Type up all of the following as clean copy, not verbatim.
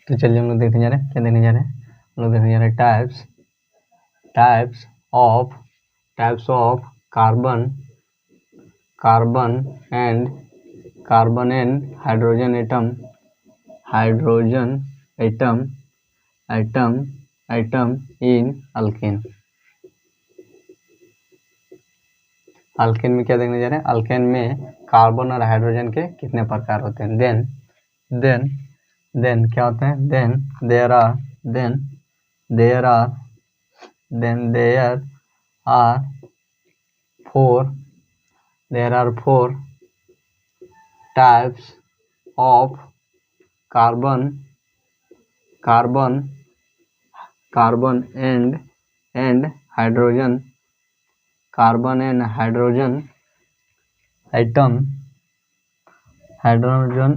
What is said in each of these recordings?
तो चलिए हम लोग देखने जा रहे हैं, क्या देखने जा रहे हैं, हम लोग देखने जा रहे हैं types of carbon and hydrogen atom in alkane. Alkane में क्या देखने जा रहे हैं, अल्केन में कार्बन और हाइड्रोजन के कितने प्रकार होते हैं। देन क्या होते हैं, there are four types of carbon and hydrogen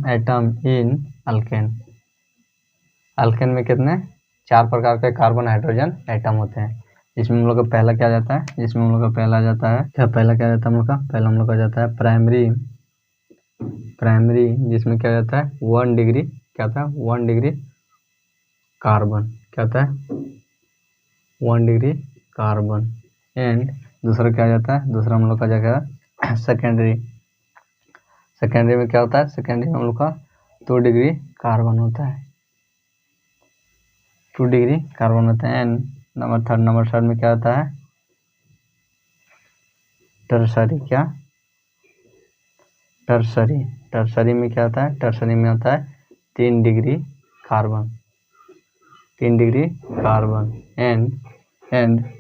atom in alkane. Alkane में कितने 4 प्रकार के कार्बन हाइड्रोजन एटम होते हैं। इसमें हम लोग का पहला क्या जाता है, जिसमें हम लोग का पहला जाता है हम लोग का पहला हम लोग का जाता है प्राइमरी, जिसमें क्या जाता है 1 डिग्री, क्या होता है 1 डिग्री कार्बन, क्या होता है 1 डिग्री कार्बन। एंड दूसरा क्या जाता है, दूसरा हम लोग का जाएगा सेकेंडरी में क्या होता है, सेकेंडरी में हम लोग का 2 डिग्री कार्बन होता है, 2 डिग्री कार्बन होता है। एंड नंबर थर्ड में क्या होता है, टर्सरी में क्या होता है, टर्सरी में होता है 3 डिग्री कार्बन। एंड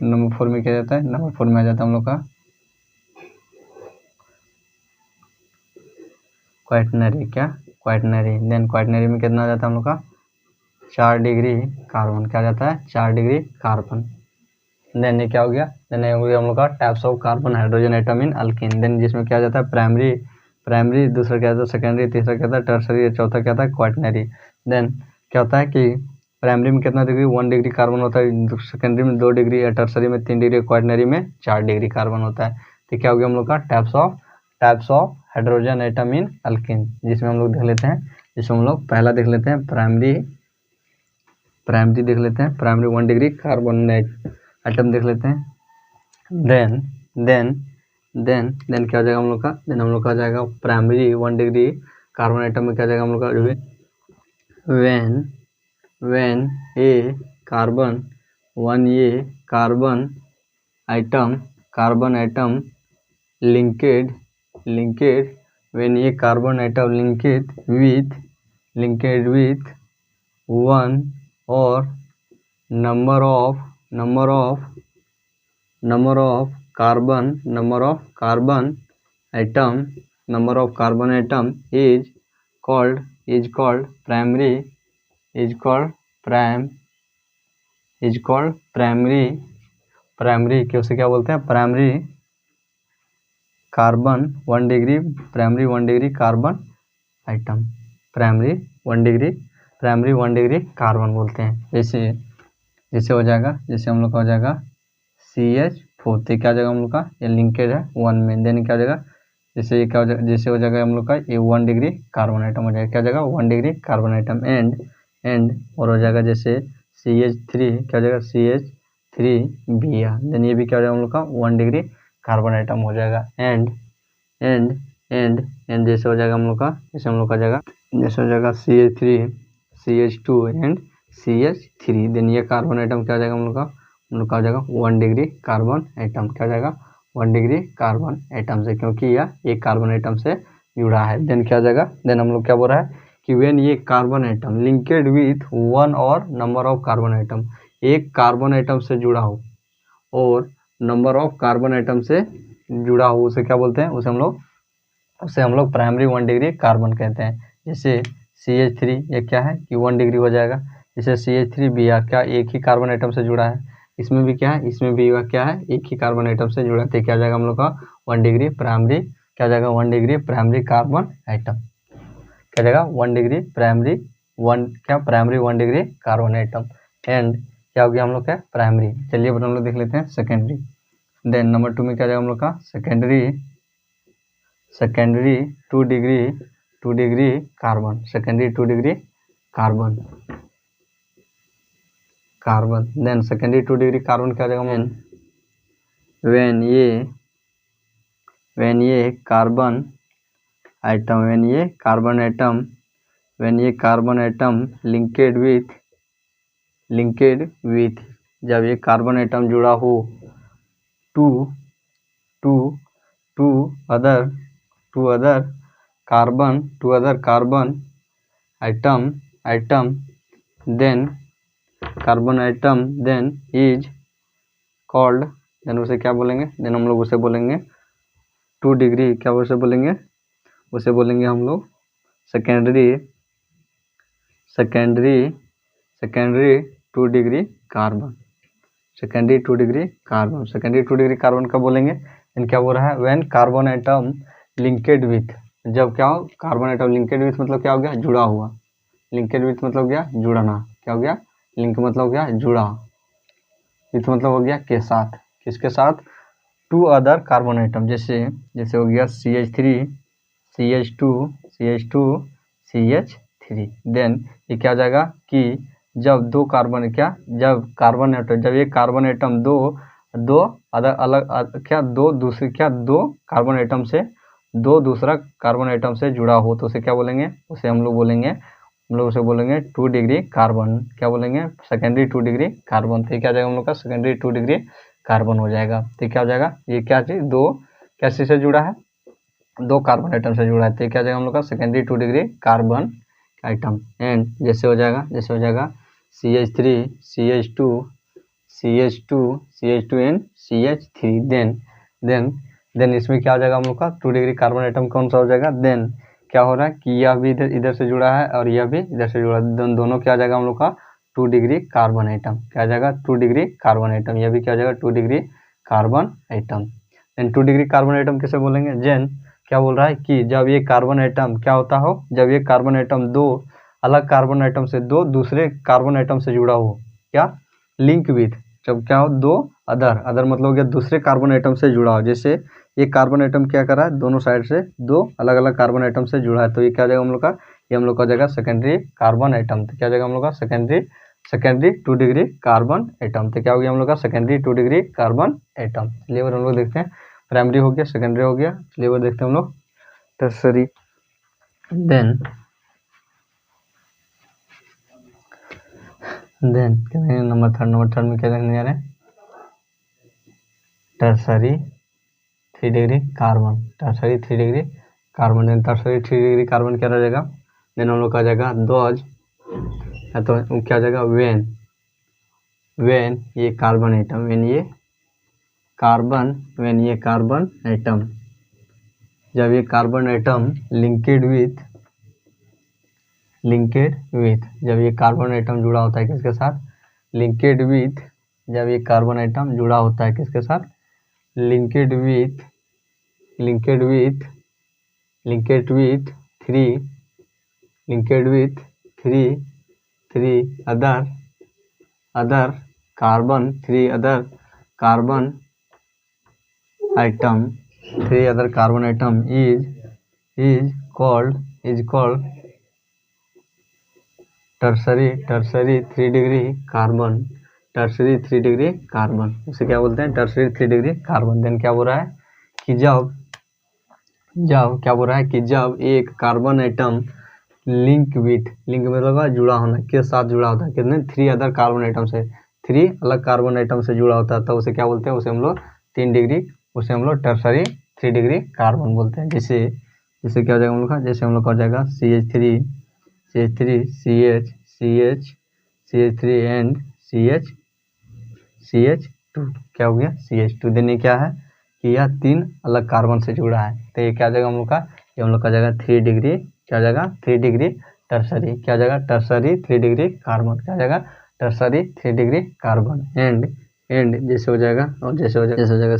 नंबर 4 में क्या जाता है, नंबर 4 में आ जाता है हम लोग का क्वाटनरी। देन क्वाटनरी में कितना आ जाता है हम लोग का 4 डिग्री कार्बन, क्या जाता है 4 डिग्री कार्बन। देन ये क्या हो गया, देन ये हो गया हम लोग का types of carbon hydrogen atom in alkane. Then जिसमें क्या जाता है प्राइमरी, दूसरा क्या जाता है सेकेंडरी, तीसरा क्या था टर्सरी, चौथा क्या था क्वाटनरी। देन क्या होता है कि प्राइमरी में कितना डिग्री 1 डिग्री कार्बन होता है, सेकेंडरी में 2 डिग्री, टर्सरी में 3 डिग्री, क्वाटनरी में 4 डिग्री कार्बन होता है। तो क्या हो गया हम लोग का types of hydrogen atom in alkane. जिसमें हम लोग देख लेते हैं, जिसमें हम लोग पहला देख लेते हैं प्राइमरी देख लेते हैं, प्राइमरी 1 डिग्री कार्बन एटम देख लेते हैं। देन क्या हो जाएगा हम लोग का, देन हम लोग का जाएगा प्राइमरी 1 डिग्री कार्बन एटम में क्या जाएगा हम लोग का when a carbon atom linked when a carbon atom linked with one or number of carbon atom is called primary क्या उसे क्या बोलते हैं, primary 1 degree carbon item, primary 1 degree carbon बोलते हैं। जैसे हो जाएगा, जैसे हम लोग का हो जाएगा CH4, तो क्या हो जाएगा हम लोग का, ये लिंकेज है 1 में। देन क्या हो जाएगा, जैसे ये क्या हो जाएगा, जैसे हो जाएगा हम लोग का ये 1 डिग्री कार्बन आइटम हो जाएगा, क्या हो जाएगा 1 डिग्री कार्बन आइटम। एंड और हो जाएगा जैसे CH3, क्या हो जाएगा CH3Br, देन ये भी क्या हो जाएगा हम लोग का 1 डिग्री कार्बन आइटम हो जाएगा। एंड जैसे हो जाएगा हम लोग का, जैसे हम लोग का जाएगा, जैसे हो जाएगा CH3 CH2 and CH3, then ये कार्बन आइटम क्या हो जाएगा हम लोग का हो जाएगा 1 डिग्री कार्बन आइटम, क्या हो जाएगा 1 डिग्री कार्बन आइटम से, क्योंकि यह एक कार्बन आइटम से जुड़ा है। देन क्या हो जाएगा, देन हम लोग क्या बोल रहा है कि व्हेन ये कार्बन आइटम लिंकेड विथ 1 और नंबर ऑफ कार्बन आइटम, एक कार्बन आइटम से जुड़ा हो और नंबर ऑफ कार्बन आइटम से जुड़ा हो, उसे क्या बोलते हैं, उसे हम लोग प्राइमरी 1 डिग्री कार्बन कहते हैं। जैसे CH3 ये क्या है कि 1 डिग्री हो जाएगा, जैसे CH3Br क्या एक ही कार्बन आइटम से जुड़ा है, इसमें भी क्या है, इसमें भी क्या है एक ही कार्बन आइटम से जुड़ा है, तो क्या जाएगा हम लोग का 1 डिग्री प्राइमरी, क्या जाएगा 1 डिग्री प्राइमरी कार्बन आइटम, क्या जाएगा 1 degree primary 1 degree carbon item. And क्या हो गया हम लोग का प्राइमरी। चलिए हम लोग देख लेते हैं सेकेंडरी। देन नंबर 2 में क्या जाएगा हम लोग का secondary 2 degree carbon, secondary 2 degree carbon. Carbon. Then secondary 2 degree carbon क्या हो जाएगा, व्हेन ये कार्बन आइटम लिंकेड विथ जब ये कार्बन आइटम जुड़ा हो to to two other carbon atom then carbon atom then is called, then उसे क्या बोलेंगे, देन हम लोग उसे बोलेंगे 2 डिग्री, क्या उसे बोलेंगे हम लोग secondary 2 degree carbon. Secondary 2 degree carbon का बोलेंगे, देन क्या बोल रहा है, when carbon atom linked with, जब क्या हो कार्बन आइटम लिंकेड विथ मतलब क्या हो गया, जुड़ा हुआ। लिंकेड विथ मतलब क्या, जुड़ना। क्या हो गया, लिंक मतलब क्या, जुड़ा। विथ मतलब हो गया के साथ, किसके साथ, 2 अदर कार्बन आइटम, जैसे हो गया CH3 CH2 CH3। देन ये क्या हो जाएगा कि जब ये कार्बन आइटम दो कार्बन आइटम से दूसरा कार्बन आइटम से जुड़ा हो तो उसे क्या बोलेंगे, उसे हम लोग उसे बोलेंगे 2 डिग्री कार्बन। क्या बोलेंगे, सेकेंडरी 2 डिग्री कार्बन। तो क्या हो जाएगा हम लोग का सेकेंडरी 2 डिग्री कार्बन हो जाएगा। तो क्या हो जाएगा, ये क्या चीज, क्या चीज से जुड़ा है, 2 कार्बन आइटम से जुड़ा है। तो क्या हो जाएगा हम लोग का secondary 2 degree carbon item. And जैसे हो जाएगा CH3 CH2 and CH3। Then इसमें क्या हो जाएगा हम लोग का 2 डिग्री कार्बन आइटम कौन सा हो जाएगा, देन क्या हो रहा है कि यह भी इधर से जुड़ा है और यह भी इधर से जुड़ा है, दोनों क्या हो जाएगा हम लोग का 2 डिग्री कार्बन आइटम। क्या हो जाएगा, 2 डिग्री कार्बन आइटम। यह भी क्या हो जाएगा 2 degree carbon atom. Then 2 degree carbon atom कैसे बोलेंगे, जेन क्या बोल रहा है कि जब ये कार्बन आइटम क्या होता हो, जब ये कार्बन आइटम 2 अलग कार्बन आइटम से दूसरे कार्बन आइटम से जुड़ा हो, क्या, लिंक विथ, जब क्या हो 2 अदर मतलब हो गया दूसरे कार्बन आइटम से जुड़ा हो। जैसे ये कार्बन आइटम क्या कर रहा है, दोनों साइड से 2 अलग अलग कार्बन आइटम से जुड़ा है, तो ये क्या हो जाएगा हम लोग का, ये हम लोग का जाएगा सेकेंडरी कार्बन आइटम। तो क्या हो जाएगा हम लोग का सेकेंडरी 2 डिग्री कार्बन आइटम। तो क्या हो गया हम लोग का सेकेंडरी 2 डिग्री कार्बन आइटम। चलिए हम लोग देखते हैं, प्राइमरी हो गया, सेकेंडरी हो गया, चलिए वो देखते हैं हम लोग टर्सरी। देन नंबर थर्ड में क्या देखने जा रहे हैं, tertiary 3 degree carbon. Tertiary 3 degree carbon, then tertiary 3 degree carbon क्या रह जाएगा, देन हम लोग का जाएगा दोज, तो क्या जाएगा वेन ये कार्बन आइटम, वेन ये कार्बन आइटम, जब ये कार्बन आइटम लिंकेड विथ, जब ये कार्बन आइटम जुड़ा होता है किसके साथ, लिंकेड विथ, जब ये कार्बन आइटम जुड़ा होता है किसके साथ, linked with 3 other carbon item, 3 other carbon item is called tertiary 3 degree carbon. Tertiary 3 degree carbon उसे क्या बोलते हैं, टर्सरी 3 डिग्री कार्बन। देन क्या बोल रहा है कि जब एक कार्बन आइटम लिंक मतलब जुड़ा होना, के साथ जुड़ा होता है, कितने 3 अदर कार्बन आइटम से, 3 अलग कार्बन आइटम से जुड़ा होता है, तो उसे क्या बोलते हैं, उसे हम लोग 3 डिग्री, उसे हम लोग टर्सरी 3 डिग्री कार्बन बोलते हैं। जैसे क्या हो जाएगा हम लोग का, जैसे हम लोग का हो जाएगा CH3 CH3 एंड CH2। क्या हो गया CH2। देन ये क्या है कि यह 3 अलग कार्बन से जुड़ा है, तो ये क्या हो जाएगा हम लोग का, ये हम लोग का जाएगा 3 डिग्री, क्या हो जाएगा 3 डिग्री टर्सरी, क्या हो जाएगा टर्सरी 3 डिग्री कार्बन, क्या हो जाएगा टर्सरी 3 डिग्री कार्बन। एंड जैसे हो जाएगा, और जैसे हो जाएगा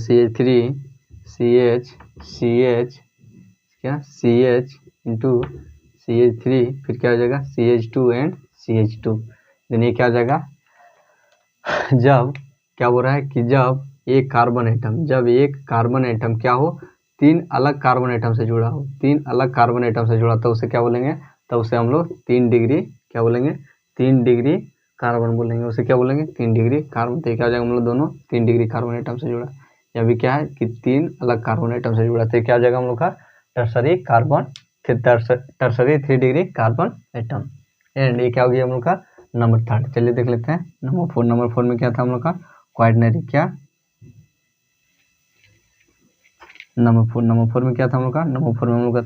CH क्या CH इंटू CH3, फिर क्या हो जाएगा CH2 एंड CH2। देन ये क्या हो जाएगा, जब क्या बोल रहा है कि जब एक कार्बन आइटम क्या हो, 3 अलग कार्बन आइटम से जुड़ा हो, 3 अलग कार्बन आइटम से जुड़ा, तो उसे क्या बोलेंगे, तो उसे हम लोग 3 डिग्री क्या बोलेंगे, 3 डिग्री कार्बन बोलेंगे, उसे क्या बोलेंगे 3 डिग्री कार्बन। तो क्या हो जाएगा हम लोग दोनों 3 डिग्री कार्बन एटम से जुड़ा। या भी क्या है कि 3 अलग कार्बन एटम से जुड़ा। तो क्या हो जाएगा हम लोग का tertiary carbon, tertiary 3 degree carbon atom. And ये क्या हो गया हम लोग का नंबर 3। चलिए देख लेते हैं नंबर 4। नंबर 4 में क्या था हम लोग का क्वाटरनरी। क्या नंबर 4 में क्या था हम लोग का, नंबर 4 में हम लोग का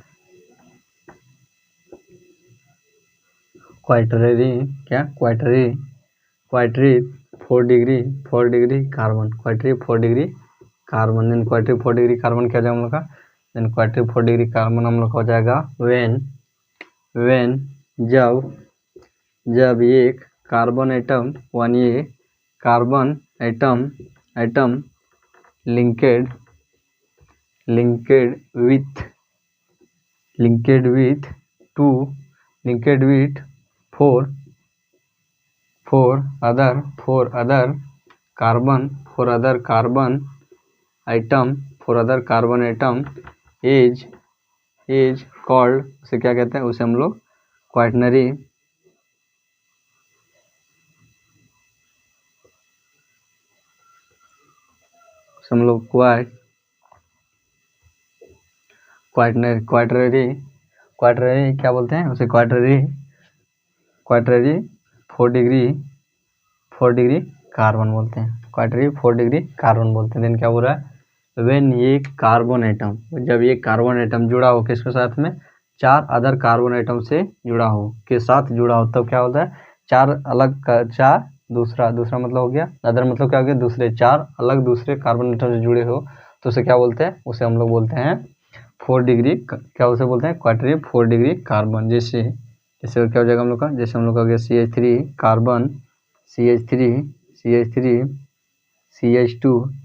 क्वाटरनरी। क्या quaternary 4 degree carbon, quaternary 4 degree carbon. Then quaternary 4 degree carbon क्या हो जाएगा हम लोग का, देन क्वाटरी 4 डिग्री कार्बन हम लोग का हो जाएगा व्हेन जब एक कार्बन एटम ये carbon atom linked with 4 other carbon atom is called, उसे क्या कहते हैं, उसे हम लोग क्वाटरनरी क्वाटरनरी क्या बोलते हैं उसे, क्वाटरनरी 4 डिग्री कार्बन बोलते हैं, क्वाटरनरी 4 डिग्री कार्बन बोलते हैं। देन क्या बोल रहा है, व्हेन ये कार्बन एटम, जब ये कार्बन एटम जुड़ा हो किसके साथ में, 4 अदर कार्बन एटम से जुड़ा हो, के साथ जुड़ा हो, तब क्या होता है 4 अलग 4 दूसरा मतलब हो गया, अदर मतलब क्या हो गया दूसरे, 4 अलग दूसरे कार्बन एटम से जुड़े हो तो उसे क्या बोलते हैं, उसे हम लोग बोलते हैं 4 डिग्री, क्या उसे बोलते हैं क्वाटरनरी 4 डिग्री कार्बन। जैसे क्या हो जाएगा हम लोग का, जैसे हम लोग का हो गया CH3 carbon, CH2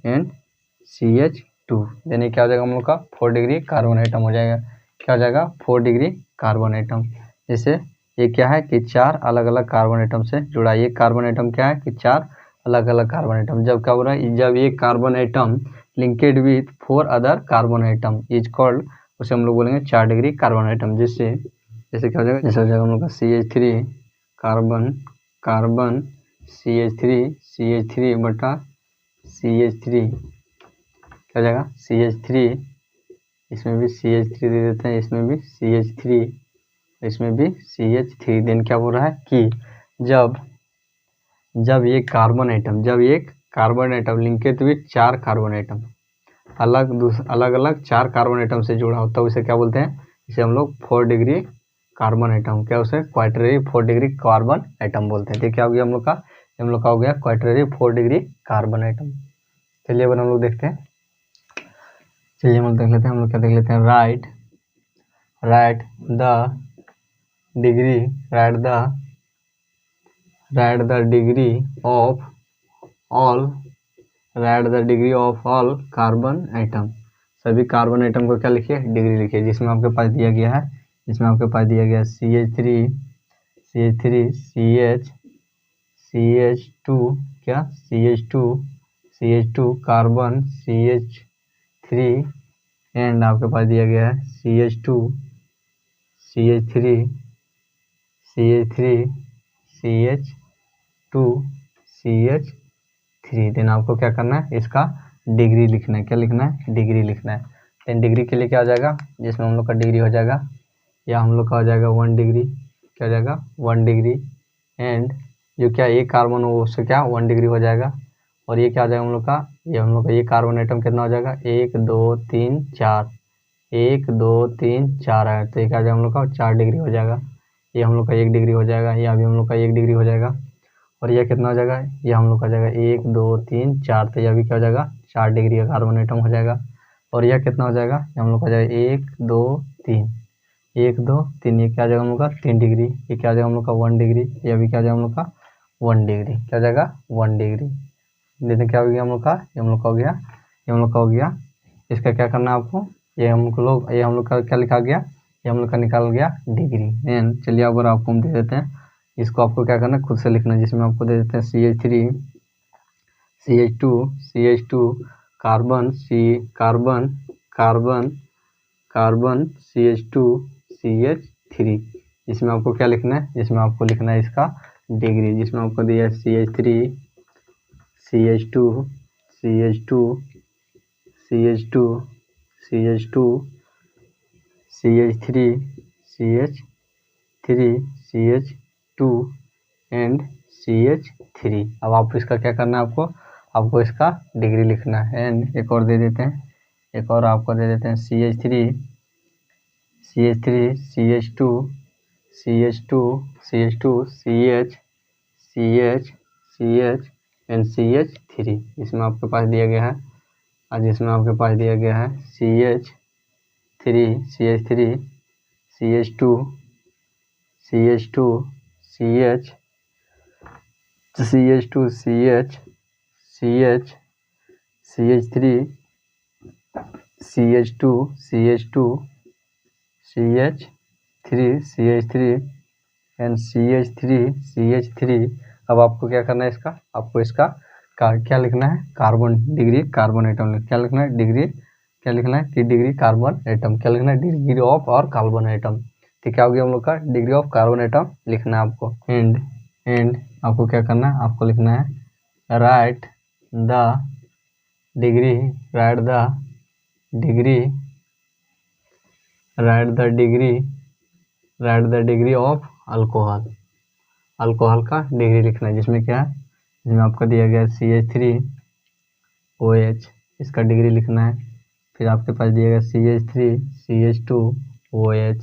and CH2। यानी क्या हो जाएगा हम लोग का 4 डिग्री कार्बन एटम हो जाएगा। क्या हो जाएगा 4 डिग्री कार्बन एटम। जैसे ये क्या है कि 4 अलग अलग कार्बन एटम से जुड़ा। ये कार्बन एटम क्या है कि 4 अलग अलग कार्बन एटम। जब क्या हो रहा है, जब ये carbon atom linked with 4 other carbon atom is called, उसे हम लोग बोलेंगे 4 डिग्री कार्बन एटम। जैसे क्या हो जाएगा, जैसे हो जाएगा हम लोग का CH3 कार्बन CH3 बटा CH3 क्या हो जाएगा CH3, इसमें भी CH3 दे देते हैं, इसमें भी CH3, इसमें भी CH3। देन क्या बोल रहा है कि जब ये carbon atom linked with 4 carbon atom अलग अलग 4 कार्बन एटम से जुड़ा होता है, उसे क्या बोलते हैं, इसे हम लोग 4 डिग्री कार्बन एटम, क्या उसे क्वाटरनरी 4 डिग्री कार्बन एटम बोलते हैं। तो क्या हो गया हम लोग का हो गया क्वाटरनरी 4 डिग्री कार्बन एटम। चलिए अब हम लोग देखते हैं, चलिए हम लोग देख लेते हैं, हम लोग क्या देख लेते हैं, right the degree of all carbon atom. सभी कार्बन एटम को क्या लिखिए, डिग्री लिखिए। जिसमें आपके पास दिया गया है, CH2 क्या CH2 कार्बन CH3 एंड आपके पास दिया गया है CH3 देन आपको क्या करना है, इसका डिग्री लिखना है। क्या लिखना है, डिग्री लिखना है। देन डिग्री के लिए क्या हो जाएगा, जिसमें हम लोग का डिग्री हो जाएगा, या हम लोग का हो जाएगा 1 डिग्री, क्या हो जाएगा 1 डिग्री। एंड जो क्या एक कार्बन हो उससे क्या 1 डिग्री हो जाएगा। और ये क्या हो जाएगा हम लोग का, ये कार्बन एटम कितना हो जाएगा 1 2 3 4, 1 2 3 4 है, तो ये क्या हो जाएगा हम लोग का 4 डिग्री हो जाएगा। ये हम लोग का 1 डिग्री हो जाएगा, ये अभी हम लोग का 1 डिग्री हो जाएगा। और यह कितना हो जाएगा, ये हम लोग का जाएगा 1 2 3 4, तो यह भी क्या हो जाएगा 4 डिग्री का कार्बन एटम हो जाएगा। और यह कितना हो जाएगा, ये हम लोग का जाएगा 1 2 3, 1 2 3, ये क्या हो जाएगा हम लोग का 3 डिग्री। ये क्या हो जाएगा हम लोग का 1 डिग्री, ये भी क्या हो जाएगा हम लोग का 1 डिग्री, क्या हो जाएगा 1 डिग्री। देखते क्या हो गया हम लोग का, ये हम लोग का हो गया। इसका क्या करना है आपको, ये हम लोग का क्या लिखा गया, ये हम लोग का निकाल गया डिग्री। एंड चलिए अब आपको हम दे देते हैं, इसको आपको क्या करना है खुद से लिखना है। जिसमें आपको दे देते हैं CH3 CH2 carbon CH2 CH3। इसमें आपको क्या लिखना है, इसमें आपको लिखना है इसका डिग्री, जिसमें आपको दिया है CH3, CH2, CH2, CH2, CH2, CH3, CH3, CH2 and CH3। अब आप इसका क्या करना है, आपको इसका डिग्री लिखना है। एंड एक और दे देते हैं, एक और आपको दे देते हैं CH3, CH3, CH2, CH2, CH2, CH, CH, CH and CH3। इसमें आपके पास दिया गया है, और जिसमें आपके पास दिया गया है CH3, CH3, CH2, CH2, CH, CH2, CH, CH, CH3, CH2, CH2, CH3, CH3 and CH3, CH3। अब आपको क्या करना है, आपको इसका क्या लिखना है, कार्बन डिग्री, कार्बन एटम क्या लिखना है, डिग्री क्या लिखना है कि डिग्री कार्बन एटम क्या लिखना है, डिग्री ऑफ और कार्बन एटम। तो क्या हो गया हम लोग का, डिग्री ऑफ कार्बन एटम लिखना है आपको। एंड आपको क्या करना है, आपको लिखना है right the degree, right the degree, right the degree, right the degree of alcohol, alcohol का डिग्री लिखना है, जिसमें क्या है, जिसमें आपका दिया गया है CH3OH, इसका डिग्री लिखना है। फिर आपके पास दिया गया CH3CH2OH,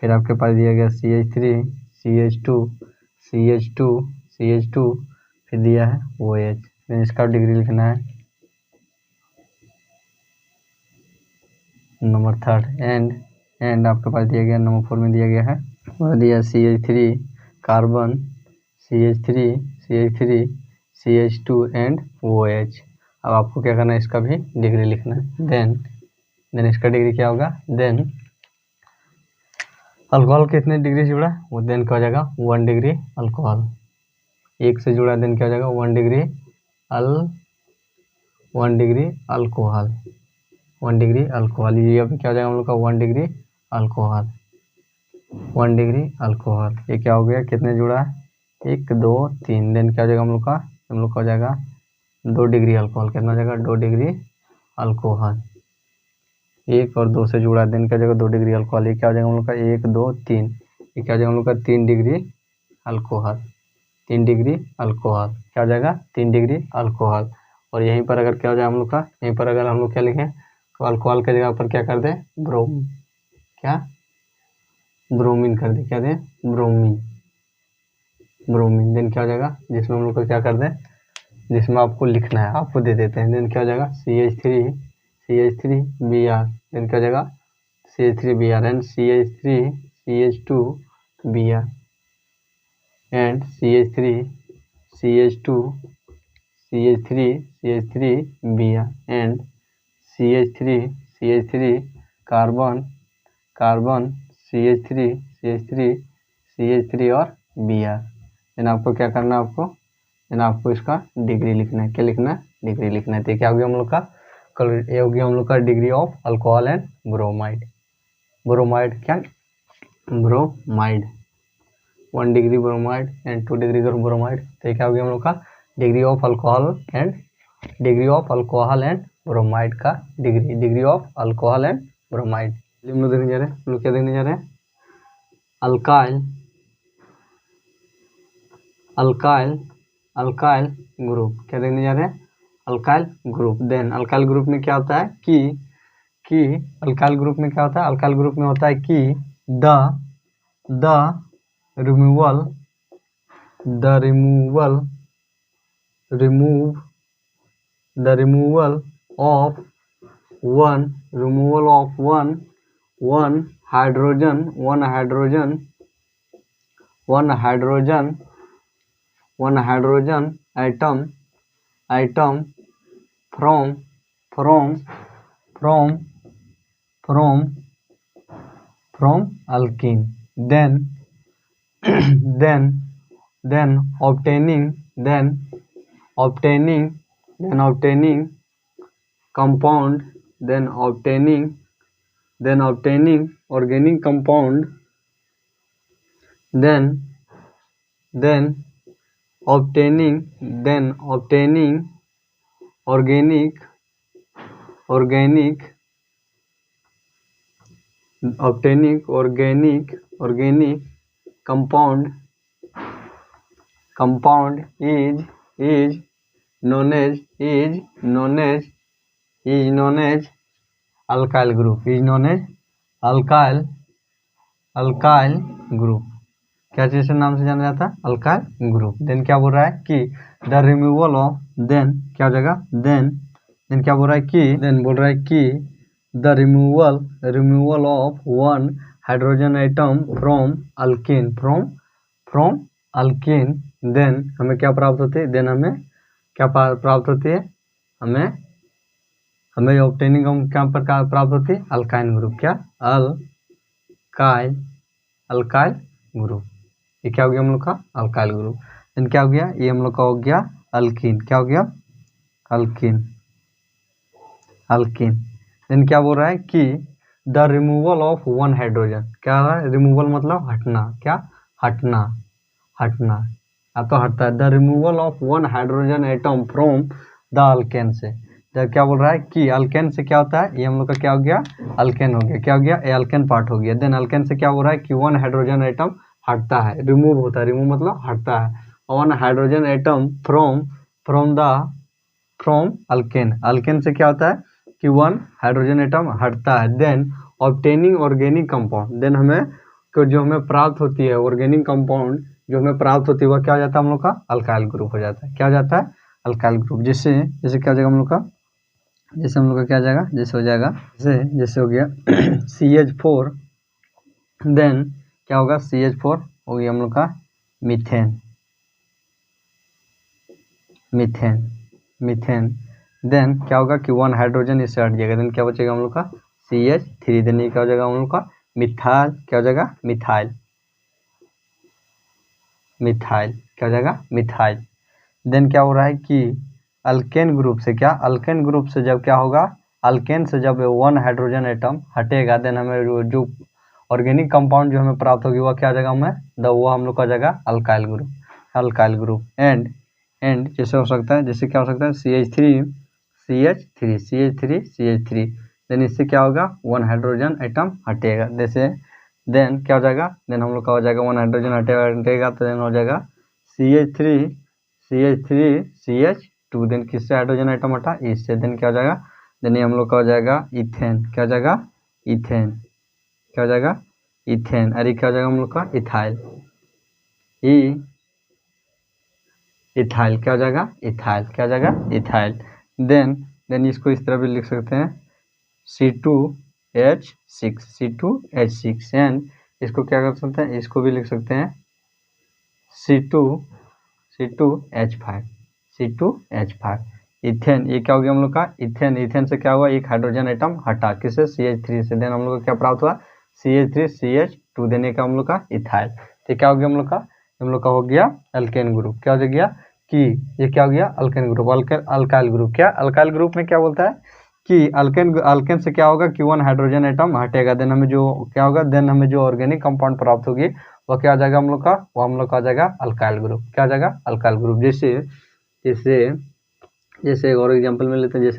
फिर आपके पास दिया गया CH3CH2CH2CH2, फिर दिया है OH, फिर इसका डिग्री लिखना है नंबर 3। एंड आपके पास दिया गया नंबर 4 में दिया गया है, और दिया CH3 carbon, CH3, CH3, CH2 and OH। अब आपको क्या करना है, इसका भी डिग्री लिखना है। देन इसका डिग्री क्या होगा, देन अल्कोहल कितने डिग्री से जुड़ा, वो देन क्या हो जाएगा 1 डिग्री अल्कोहल, 1 से जुड़ा, देन क्या हो जाएगा 1 degree 1 degree alcohol, 1 degree alcohol. ये अभी क्या हो जाएगा हम लोग का 1 डिग्री अल्कोहल, 1 डिग्री अल्कोहल। ये क्या हो गया, कितने जुड़ा है, 1 2 3, देन क्या हो जाएगा हम लोग का हो जाएगा 2 डिग्री अल्कोहल, कितना हो जाएगा 2 डिग्री अल्कोहल, 1 और 2 से जुड़ा, देन क्या हो जाएगा 2 डिग्री अल्कोहल। ये क्या हो जाएगा हम लोग का 1 2 3, ये क्या हो जाएगा हम लोग का 3 डिग्री अल्कोहल, 3 डिग्री अल्कोहल, क्या हो जाएगा 3 डिग्री अल्कोहल। और यहीं पर अगर क्या हो जाए हम लोग का, यहीं पर अगर हम लोग क्या लिखें, तो अल्कोहल की जगह पर क्या कर दें, ब्रोमीन कर दे, क्या दें, ब्रोमीन। देन क्या हो जाएगा, जिसमें हम लोग को क्या कर दें, जिसमें आपको लिखना है आपको दे देते हैं। देन क्या हो जाएगा CH3Br, देन क्या हो जाएगा CH3Br and CH3CH2Br and CH3CH2CH3Br and CH3CH3 carbon CH3 और Br। देन आपको क्या करना है, आपको इसका डिग्री लिखना है, क्या लिखना है, डिग्री लिखना है। तो क्या हो गया हम लोग का, ये हो गया हम लोग का degree of alcohol and bromide, क्या, bromide, 1 degree bromide and 2 degree bromide. तो क्या हो गया हम लोग का degree of alcohol and bromide का degree of alcohol and bromide. हम लोग देखने जा रहे हैं, हम लोग क्या देखने जा रहे हैं, अल्काइल ग्रुप, क्या देखने जा रहे हैं, alkyl group. Then alkyl group में क्या होता है कि अल्काइल ग्रुप में क्या होता है, अल्काइल ग्रुप में होता है कि the removal of one hydrogen atom from alkene, then obtaining compound, then obtaining organic compound, then then obtaining organic compound is known as alkyl group, alkyl group। क्या चीज के नाम से जाना जाता है? Alkyl group. देन क्या बोल रहा है कि द रिमूवल ऑफ, देन क्या हो जाएगा, देन क्या बोल रहा है कि, देन बोल रहा है कि the removal of one hydrogen atom from alkene, then हमें क्या प्राप्त होती है, देन हमें क्या प्राप्त होती है, हमें ऑब्टेनिंग क्या प्रकार प्राप्त होती है, अल्काइन ग्रुप। क्या? Alkyl group. ये क्या हो गया हम लोग का? Alkyl group. देन क्या हो गया? ये हम लोग का हो गया अल्कीन। क्या हो गया? अल्कीन। देन क्या बोल रहा है कि the removal of one hydrogen, क्या है रिमूवल मतलब हटना, क्या हटना, अब तो हटता है। The removal of one hydrogen atom from the alkane से, जब क्या बोल रहा है कि अल्केन से क्या होता है, ये हम लोग का क्या हो गया, अल्केन हो गया। क्या हो गया? ए अल्केन पार्ट हो गया। देन अल्केन से क्या हो रहा है कि वन हाइड्रोजन एटम हटता है, रिमूव होता है, रिमूव मतलब हटता है। One hydrogen atom from alkane से क्या होता है कि वन हाइड्रोजन एटम हटता है। Then obtaining organic compound, then हमें जो हमें प्राप्त होती है ऑर्गेनिक कंपाउंड, जो हमें प्राप्त होती है वह क्या हो जाता है हम लोग का? अल्काइल ग्रुप हो जाता है। क्या हो जाता है? Alkyl group. जैसे क्या हो जाएगा हम लोग का, जैसे हम लोग का क्या जाएगा, जैसे हो जाएगा, जैसे हो गया CH4, देन क्या होगा, CH4 हो गया हम लोग का मीथेन। देन क्या होगा कि वन हाइड्रोजन इससे हट जाएगा। देन क्या बचेगा हम लोग का? CH3। देन ये क्या हो जाएगा हम लोग का? मिथाइल। क्या हो जाएगा? मिथाइल। क्या हो जाएगा? मिथाइल। देन क्या हो रहा है कि अल्केन ग्रुप से, क्या अल्केन ग्रुप से जब क्या होगा, अल्केन से जब वन हाइड्रोजन एटम हटेगा, देन हमें जो ऑर्गेनिक कंपाउंड जो हमें प्राप्त होगी वह क्या हो जाएगा, हमें वो हम लोग का जाएगा अल्काइल ग्रुप। एंड जैसे हो सकता है, जैसे क्या हो सकता है, CH3 देन इससे क्या होगा, वन हाइड्रोजन एटम हटेगा। जैसे देन क्या हो जाएगा, देन हम लोग का हो जाएगा वन हाइड्रोजन हटेगा तो देन हो जाएगा CH2। देन किससे हाइड्रोजन आइटम हटा? इससे। देन क्या हो जाएगा, देन ये हम लोग का हो जाएगा इथेन। क्या हो जाएगा? इथेन। क्या हो जाएगा? इथेन। अरे क्या हो जाएगा हम लोग का? इथाइल। इथाइल। क्या हो जाएगा? इथाइल। क्या हो जाएगा? इथाइल। देन इसको इस तरह भी लिख सकते हैं C2H6 एंड इसको क्या कर सकते हैं, इसको भी लिख सकते हैं C2H5। इथेन। ये क्या हो गया हम लोग का? इथेन से क्या हुआ, एक हाइड्रोजन एटम हटा, किसे? CH3 से। देन हम लोग का क्या प्राप्त हुआ? CH3CH2 देने का हम लोग का इथाइल। तो क्या हो गया हम लोग का? हम लोग का हो गया अल्केन ग्रुप। क्या हो गया कि ये क्या हो गया? Alkane group. Alkyl group. क्या अल्काइल ग्रुप में क्या बोलता है कि अल्केन से क्या होगा कि वन हाइड्रोजन एटम हटेगा। देन हमें जो क्या होगा, देन हमें जो ऑर्गेनिक कंपाउंड प्राप्त होगी वह क्या आ जाएगा हम लोग का? वो हम लोग का आ जाएगा अल्काइल ग्रुप। क्या आ जाएगा? Alkyl group. जैसे और एग्जांपल में लेते हैं,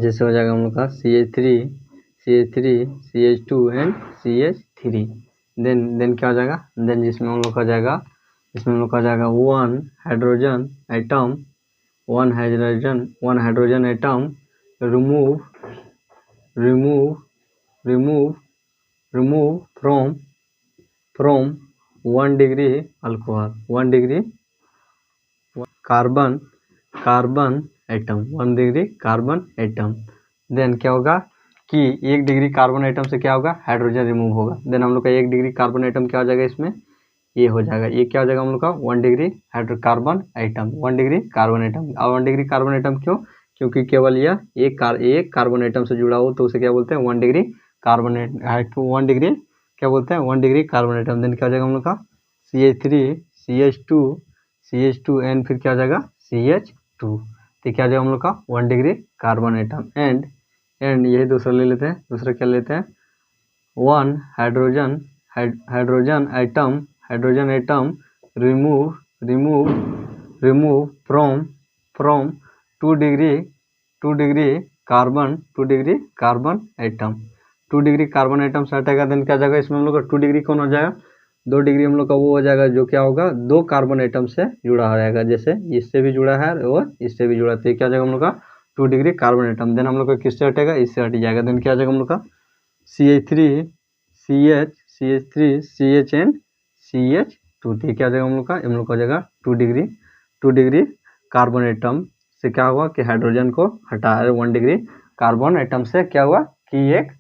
जैसे हो जाएगा हम लोग का CH3 CH2 and CH3। Then क्या हो जाएगा, देन जिसमें हम लोग का जाएगा, one hydrogen atom remove from 1 degree alcohol, 1 degree carbon atom, 1 degree carbon atom. Then क्या होगा कि 1 डिग्री कार्बन एटम से क्या होगा, हाइड्रोजन रिमूव होगा। देन हम लोग का 1 डिग्री कार्बन एटम क्या हो जाएगा, इसमें ये हो जाएगा, ये क्या हो जाएगा हम लोग का 1 degree carbon atom, 1 degree carbon atom. और 1 डिग्री कार्बन एटम क्यों? क्योंकि केवल यह एक कार्बन एटम से जुड़ा हो तो उसे क्या बोलते हैं, 1 डिग्री कार्बन एटम। 1 डिग्री क्या बोलते हैं, 1 डिग्री कार्बन एटम। देन क्या हो जाएगा हम लोग का CH3 एंड फिर क्या हो जाएगा CH2। तो क्या हो जाएगा हम लोग का 1 डिग्री कार्बन एटम। एंड यही दूसरा ले लेते हैं, दूसरा क्या लेते हैं, one hydrogen atom remove remove from 2 degree carbon atom. 2 degree carbon atom से हटेगा, देन क्या जाएगा इसमें हम लोग का 2 डिग्री कौन हो जाएगा, 2 डिग्री हम लोग का वो हो जाएगा जो क्या होगा 2 कार्बन एटम से जुड़ा हो जाएगा, जैसे इससे भी जुड़ा है और इससे भी जुड़ा, तो क्या जाएगा हम लोग का 2 डिग्री कार्बन एटम। देन हम लोग का किससे हटेगा, इससे हट जाएगा, देन क्या जाएगा हम लोग का CH3 CH एंड CH2, तो क्या जाएगा हम लोग का जाएगा 2 डिग्री कार्बन एटम से क्या हुआ कि हाइड्रोजन को हटाया। 1 डिग्री कार्बन एटम से क्या हुआ कि एक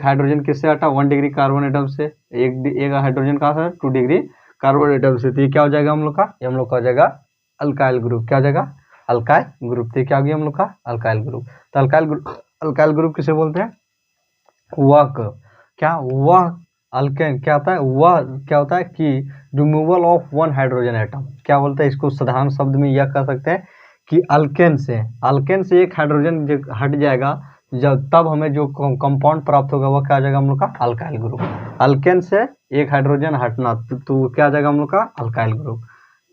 हाइड्रोजन किससे हटा, 1 डिग्री कार्बन एटम से, एक हाइड्रोजन कहाँ से 2 डिग्री कार्बन एटम से, तो ये क्या हो जाएगा हम लोग का, ये हम लोग का हो जाएगा अल्काइल ग्रुप। क्या हो जाएगा अल्काइल ग्रुप, तो क्या हो गया हम लोग का अल्काइल ग्रुप। तो अल्काइल ग्रुप किसे बोलते हैं, वह अल्केन क्या होता है, वह क्या होता है कि रिमूवल ऑफ 1 हाइड्रोजन एटम। क्या बोलते हैं इसको, साधारण शब्द में यह कह सकते हैं कि अल्केन से एक हाइड्रोजन हट जाएगा, जब तब हमें जो कंपाउंड प्राप्त होगा वह क्या आ जाएगा हम लोग का अल्काइल ग्रुप। अल्केन से एक हाइड्रोजन हटना तो क्या आ जाएगा हम लोग का अल्काइल ग्रुप।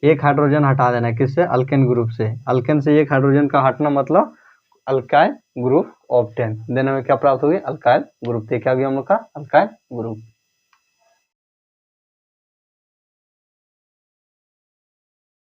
एक हाइड्रोजन हटा देना है किससे, अल्केन ग्रुप से। अल्केन से एक हाइड्रोजन का हटना मतलब अल्काइल ग्रुप ऑब्टेन, देन हमें क्या प्राप्त होगी अल्काइल ग्रुप, तो क्या हो गया हम लोग का अल्काइल ग्रुप।